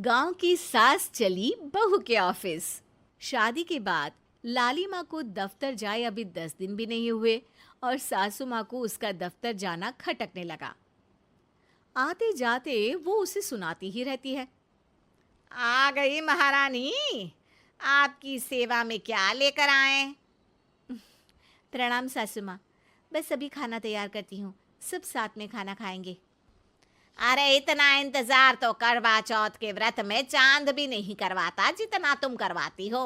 गांव की सास चली बहू के ऑफिस। शादी के बाद लाली माँ को दफ्तर जाए अभी 10 दिन भी नहीं हुए और सासू माँ को उसका दफ्तर जाना खटकने लगा। आते जाते वो उसे सुनाती ही रहती है। आ गई महारानी, आपकी सेवा में क्या लेकर आए? प्रणाम सासू माँ, बस अभी खाना तैयार करती हूँ, सब साथ में खाना खाएंगे। अरे इतना इंतजार तो करवा चौथ के व्रत में चांद भी नहीं करवाता जितना तुम करवाती हो।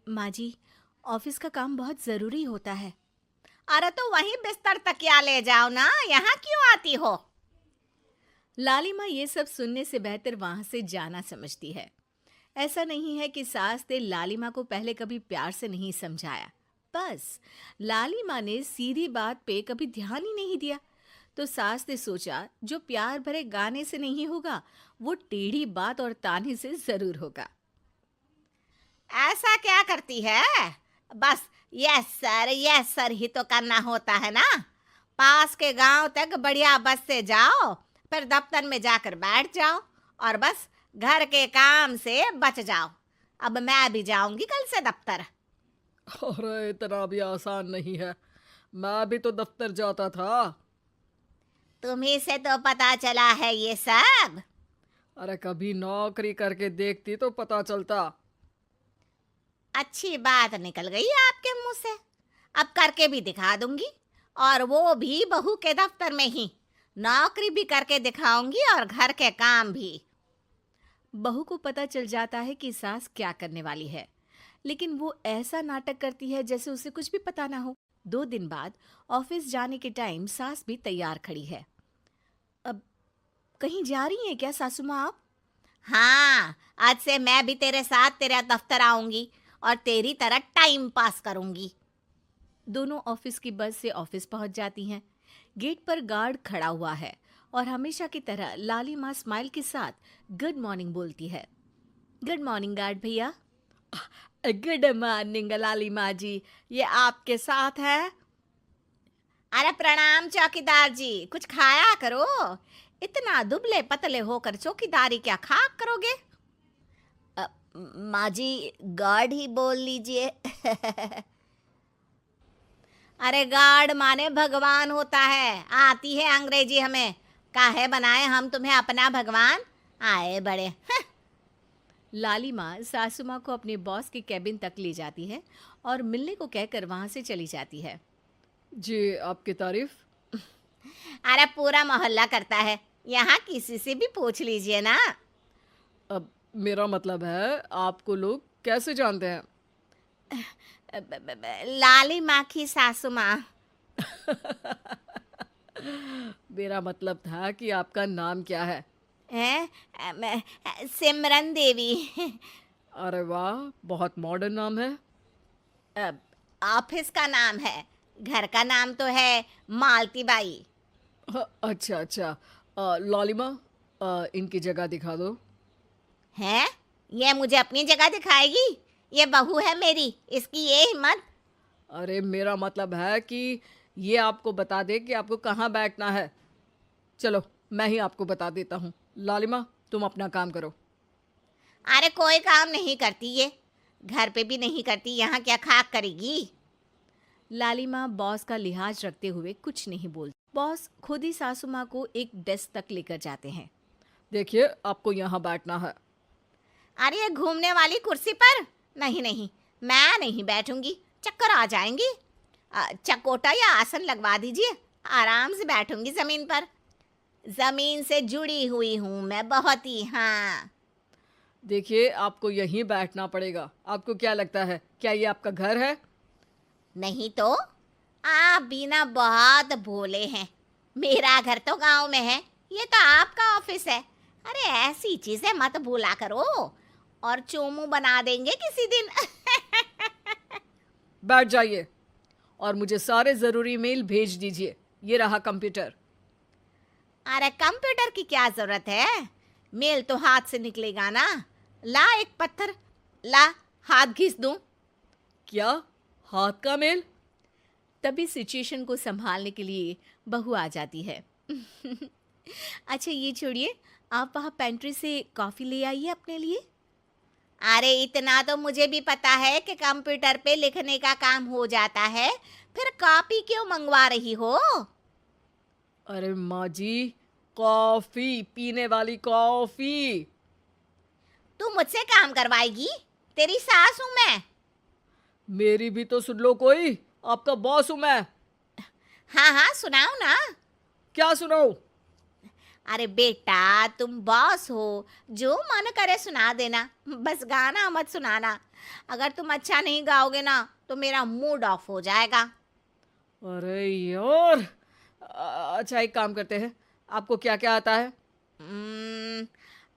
माँ जी, ऑफिस का काम बहुत जरूरी होता है। अरे तो वहीं बिस्तर तकिया ले जाओ ना, यहाँ क्यों आती हो? लाली माँ ये सब सुनने से बेहतर वहां से जाना समझती है। ऐसा नहीं है कि सास ने लाली माँ को पहले कभी प्यार से नहीं समझाया, बस लाली माँ ने सीधी बात पे कभी ध्यान ही नहीं दिया। तो सास ने सोचा जो प्यार भरे गाने से नहीं होगा वो टेढ़ी बात और ताने से जरूर होगा। ऐसा क्या करती है? बस यस सर ही तो करना होता है ना। पास के गांव तक बढ़िया बस से जाओ, फिर दफ्तर में जाकर बैठ जाओ और बस घर के काम से बच जाओ। अब मैं भी जाऊंगी कल से दफ्तर। अरे इतना भी आसान नहीं है। मैं भी तो दफ्तर जाता था। तुम्ही से तो पता चला है ये सब। अरे कभी नौकरी करके देखती तो पता चलता। अच्छी बात निकल गई आपके मुंह से। अब करके भी दिखा दूंगी, और वो भी बहू के दफ्तर में ही। नौकरी भी करके दिखाऊंगी और घर के काम भी। बहू को पता चल जाता है कि सास क्या करने वाली है, लेकिन वो ऐसा नाटक करती है जैसे उसे कुछ भी पता ना हो। 2 दिन बाद ऑफिस जाने के टाइम सास भी तैयार खड़ी है। अब कहीं जा रही हैं क्या सासू माँ आप? हाँ, आज से मैं भी तेरे साथ तेरे दफ्तर आऊंगी और तेरी तरह टाइम पास करूंगी। दोनों ऑफिस की बस से ऑफिस पहुंच जाती हैं। गेट पर गार्ड खड़ा हुआ है और हमेशा की तरह लाली माँ स्माइल के साथ गुड मॉर्निंग बोलती है। गुड मॉर्निंग गार्ड भैया। गुड मॉर्निंग लाली माँ जी, ये आपके साथ है। अरे प्रणाम चौकीदार जी, कुछ खाया करो। इतना दुबले पतले होकर चौकीदारी क्या खा करोगे? माँ जी, गार्ड ही बोल लीजिए। अरे गार्ड माने भगवान होता है, आती है अंग्रेजी हमें। काहे बनाए हम तुम्हें अपना भगवान, आए बड़े। लाली माँ सासू माँ को अपने बॉस के कैबिन तक ले जाती है और मिलने को कहकर वहां से चली जाती है। जी, आपकी तारीफ। अरे पूरा मोहल्ला करता है, यहाँ किसी से भी पूछ लीजिए ना। अब मेरा मतलब है आपको लोग कैसे जानते हैं? लाली माँ की सासू माँ। मेरा मतलब था कि आपका नाम क्या है? सिमरन देवी। अरे वाह, बहुत मॉडर्न नाम है। ऑफिस का नाम है, घर का नाम तो है मालती बाई। अच्छा अच्छा। लॉलिमा, इनकी जगह दिखा दो। है? ये मुझे अपनी जगह दिखाएगी? ये बहू है मेरी, इसकी ये हिम्मत। अरे मेरा मतलब है कि ये आपको बता दे कि आपको कहाँ बैठना है। चलो मैं ही आपको बता देता हूँ। लालिमा, तुम अपना काम करो। अरे कोई काम नहीं करती ये, घर पे भी नहीं करती, यहाँ क्या खाक करेगी? लाली माँ बॉस का लिहाज रखते हुए कुछ नहीं बोलती। बॉस खुद ही सासू माँ को एक डेस्क तक लेकर जाते हैं। देखिए, आपको यहाँ बैठना है। अरे ये घूमने वाली कुर्सी पर? नहीं नहीं, मैं नहीं बैठूंगी, चक्कर आ जाएंगी। चकोटा या आसन लगवा दीजिए, आराम से बैठूंगी जमीन पर। जमीन से जुड़ी हुई हूँ मैं बहुत ही। हाँ। देखिए, आपको यहीं बैठना पड़ेगा। आपको क्या लगता है, क्या ये आपका घर है? नहीं तो, आप भी ना बहुत भोले हैं। मेरा घर तो गांव में है, ये तो आपका ऑफिस है। अरे ऐसी चीजें मत भूला करो, और चोमू बना देंगे किसी दिन। बैठ जाइए और मुझे सारे ज़रूरी मेल भेज दीजिए। ये रहा कंप्यूटर। अरे कंप्यूटर की क्या जरूरत है, मेल तो हाथ से निकलेगा ना। ला एक पत्थर, ला हाथ घिस दूं। क्या? हाथ का मेल? तभी सिचुएशन को संभालने के लिए बहू आ जाती है। अच्छा ये छोड़िए, आप वहाँ पेंट्री से कॉफ़ी ले आइए अपने लिए। अरे इतना तो मुझे भी पता है कि कंप्यूटर पे लिखने का काम हो जाता है, फिर कॉपी क्यों मंगवा रही हो? अरे माँ जी, कॉफ़ी, पीने वाली कॉफ़ी। तू मुझसे काम करवाएगी? तेरी सास हूं मैं। मेरी भी तो सुन लो कोई, आपका बॉस हूँ मैं। हाँ हाँ, सुनाओ ना। क्या सुनाऊँ? अरे बेटा, तुम बॉस हो, जो मन करे सुना देना, बस गाना मत सुनाना। अगर तुम अच्छा नहीं गाओगे ना तो मेरा मूड ऑफ हो जाएगा। अरे यार, अच्छा एक काम करते हैं, आपको क्या क्या आता है? हम्म,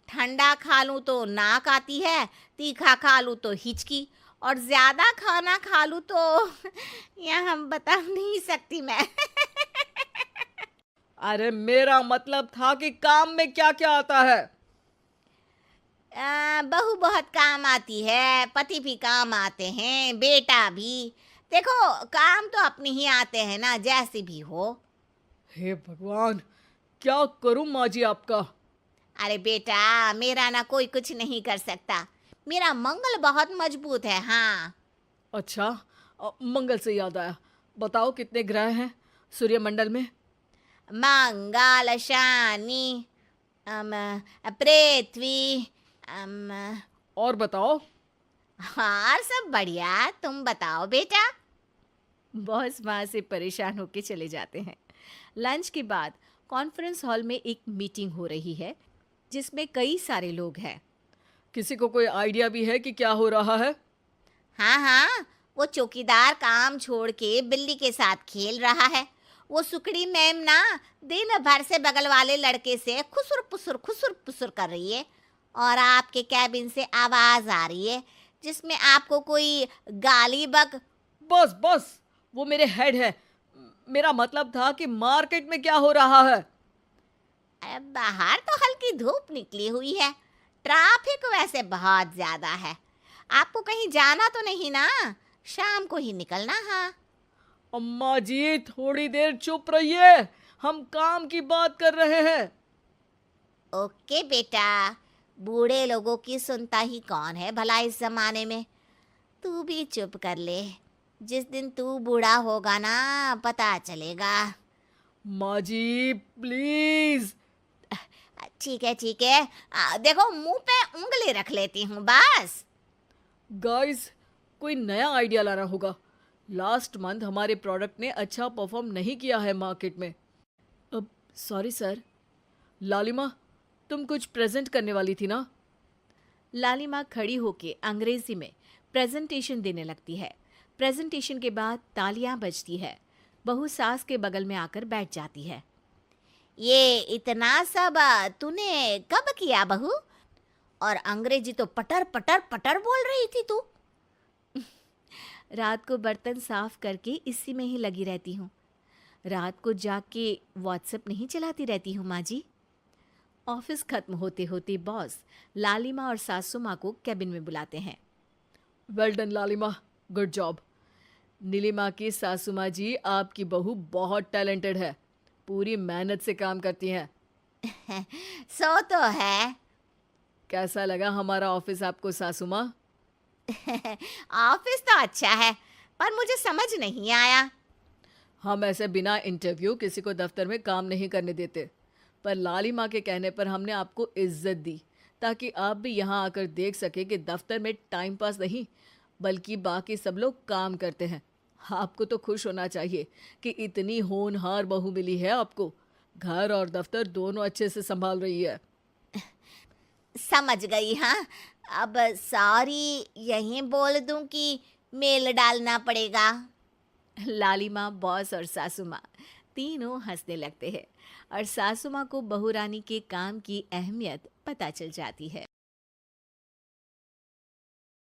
ठंडा खा लूं तो नाक आती है, तीखा खा लूं तो हिचकी, और ज्यादा खाना खा लूं तो यह हम बता नहीं सकती मैं। अरे मेरा मतलब था कि काम में क्या क्या आता है। बहू बहुत काम आती है, पति भी काम आते हैं, बेटा भी। देखो, काम तो अपने ही आते हैं ना, जैसे भी हो। हे भगवान, क्या करूं माँ जी आपका। अरे बेटा, मेरा ना कोई कुछ नहीं कर सकता। मेरा मंगल बहुत मजबूत है। हाँ। अच्छा, मंगल से याद आया, बताओ कितने ग्रह हैं सूर्यमंडल में? मंगल, शनि, अम, पृथ्वी, अम, और बताओ। और सब बढ़िया। तुम बताओ बेटा। बॉस वहाँ से परेशान होके चले जाते हैं। लंच के बाद कॉन्फ्रेंस हॉल में एक मीटिंग हो रही है जिसमें कई सारे लोग हैं। किसी को कोई आइडिया भी है कि क्या हो रहा है? हाँ हाँ, वो चौकीदार काम छोड़ के बिल्ली के साथ खेल रहा है। वो सुकड़ी मैम ना दिन भर से बगल वाले लड़के से खुसुर पुसुर कर रही है, और आपके कैबिन से आवाज आ रही है जिसमें आपको कोई गाली बक। बस बस, वो मेरे हेड है। मेरा मतलब था कि मार्केट में क्या हो रहा है। अरे बाहर तो हल्की धूप निकली हुई है, ट्रैफिक वैसे बहुत ज्यादा है। आपको कहीं जाना तो नहीं ना? शाम को ही निकलना। हाँ। अम्मा जी थोड़ी देर चुप रहिए, हम काम की बात कर रहे हैं। ओके बेटा, बूढ़े लोगों की सुनता ही कौन है भला इस जमाने में। तू भी चुप कर ले, जिस दिन तू बूढ़ा होगा ना पता चलेगा। माँ जी प्लीज। ठीक है ठीक है, देखो मुंह पे उंगली रख लेती हूँ बस। गाइस, कोई नया आइडिया लाना होगा। लास्ट मंथ हमारे प्रोडक्ट ने अच्छा परफॉर्म नहीं किया है मार्केट में। अब सॉरी सर। लालिमा, तुम कुछ प्रेजेंट करने वाली थी ना? लालिमा खड़ी होके अंग्रेजी में प्रेजेंटेशन देने लगती है। प्रेजेंटेशन के बाद तालियां बजती है। बहू सास के बगल में आकर बैठ जाती है। ये इतना सब तूने कब किया बहू? और अंग्रेजी तो पटर पटर पटर बोल रही थी तू। रात को बर्तन साफ करके इसी में ही लगी रहती हूँ। रात को जाग के व्हाट्सएप नहीं चलाती रहती हूँ माँ जी। ऑफिस खत्म होते होते बॉस लालिमा और सासू माँ को कैबिन में बुलाते हैं। वेल डन लालिमा, गुड जॉब। नीलिमा की सासू माँ जी, आपकी बहू बहुत टैलेंटेड है, पूरी मेहनत से काम करती हैं। सो तो है। कैसा लगा हमारा ऑफिस आपको सासू माँ? ऑफिस तो अच्छा है, पर मुझे समझ नहीं आया। हम ऐसे बिना इंटरव्यू किसी को दफ्तर में काम नहीं करने देते, पर लालिमा के कहने पर हमने आपको इज्जत दी ताकि आप भी यहाँ आकर देख सके कि दफ्तर में टाइम पास नहीं बल्कि बाकी सब लोग काम करते हैं। आपको तो खुश होना चाहिए कि इतनी होनहार बहू मिली है आपको। घर और दफ्तर दोनों अच्छे से संभाल रही है। समझ गई। हाँ, अब सॉरी यहीं बोल दूं कि मेल डालना पड़ेगा? लालिमा, बॉस और सासू माँ तीनों हंसने लगते हैं और सासू माँ को बहू रानी के काम की अहमियत पता चल जाती है।